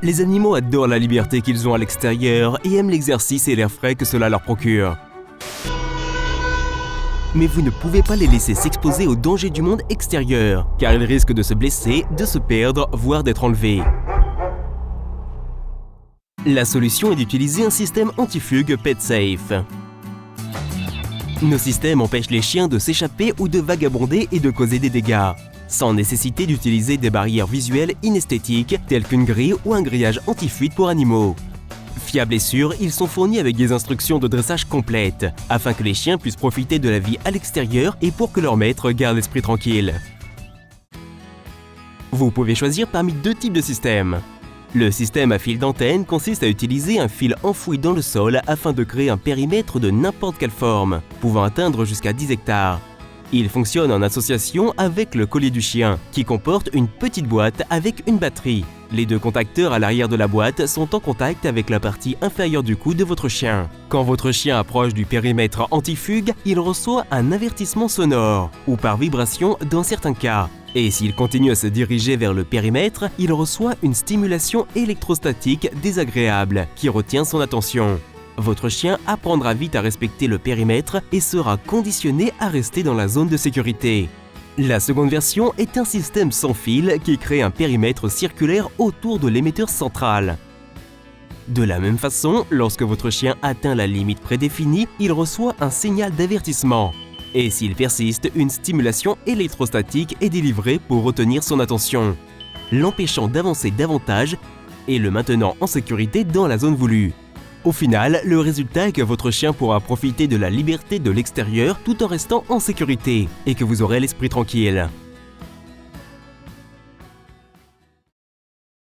Les animaux adorent la liberté qu'ils ont à l'extérieur et aiment l'exercice et l'air frais que cela leur procure. Mais vous ne pouvez pas les laisser s'exposer aux dangers du monde extérieur, car ils risquent de se blesser, de se perdre, voire d'être enlevés. La solution est d'utiliser un système anti-fugue PetSafe. Nos systèmes empêchent les chiens de s'échapper ou de vagabonder et de causer des dégâts, sans nécessité d'utiliser des barrières visuelles inesthétiques telles qu'une grille ou un grillage anti-fuite pour animaux. Fiables et sûrs, ils sont fournis avec des instructions de dressage complètes, afin que les chiens puissent profiter de la vie à l'extérieur et pour que leur maître garde l'esprit tranquille. Vous pouvez choisir parmi deux types de systèmes. Le système à fil d'antenne consiste à utiliser un fil enfoui dans le sol afin de créer un périmètre de n'importe quelle forme, pouvant atteindre jusqu'à 10 hectares. Il fonctionne en association avec le collier du chien, qui comporte une petite boîte avec une batterie. Les deux contacteurs à l'arrière de la boîte sont en contact avec la partie inférieure du cou de votre chien. Quand votre chien approche du périmètre anti-fugue, il reçoit un avertissement sonore, ou par vibration dans certains cas. Et s'il continue à se diriger vers le périmètre, il reçoit une stimulation électrostatique désagréable qui retient son attention. Votre chien apprendra vite à respecter le périmètre et sera conditionné à rester dans la zone de sécurité. La seconde version est un système sans fil qui crée un périmètre circulaire autour de l'émetteur central. De la même façon, lorsque votre chien atteint la limite prédéfinie, il reçoit un signal d'avertissement. Et s'il persiste, une stimulation électrostatique est délivrée pour retenir son attention, l'empêchant d'avancer davantage et le maintenant en sécurité dans la zone voulue. Au final, le résultat est que votre chien pourra profiter de la liberté de l'extérieur tout en restant en sécurité et que vous aurez l'esprit tranquille.